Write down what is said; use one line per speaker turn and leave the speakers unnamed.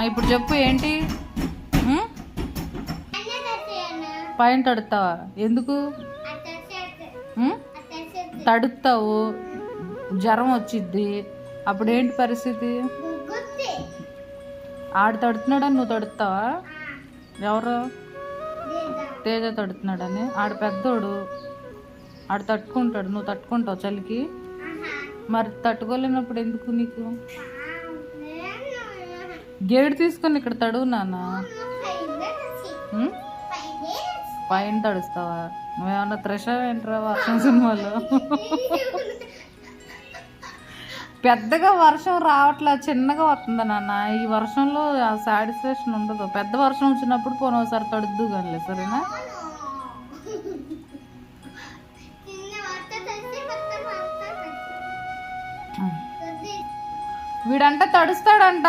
ఇప్పుడు చెప్పు ఏంటి? పైన తడుతావా? ఎందుకు తడుతావు? జ్వరం వచ్చిద్ది, అప్పుడేంటి పరిస్థితి? ఆడు తడుతున్నాడని నువ్వు తడుతావా? ఎవరు? తేజ తడుతున్నాడని. ఆడు పెద్దోడు, ఆడు తట్టుకుంటాడు, నువ్వు తట్టుకుంటావు చలికి. మరి తట్టుకోలేనప్పుడు ఎందుకు నీకు? గేడు తీసుకొని ఇక్కడ తడువు నాన్న. పైన తడుస్తావా? నువ్వేమన్నా త్రిష ఏంట్రా వర్షం సినిమాలో? పెద్దగా వర్షం రావట్లే, చిన్నగా వస్తుందా నాన్న. ఈ వర్షంలో సాటిస్ఫాక్షన్ ఉండదు. పెద్ద వర్షం వచ్చినప్పుడు పోనీ ఒకసారి తడుద్దు కానీ, సరేనా? వీడంట తడుస్తాడంట.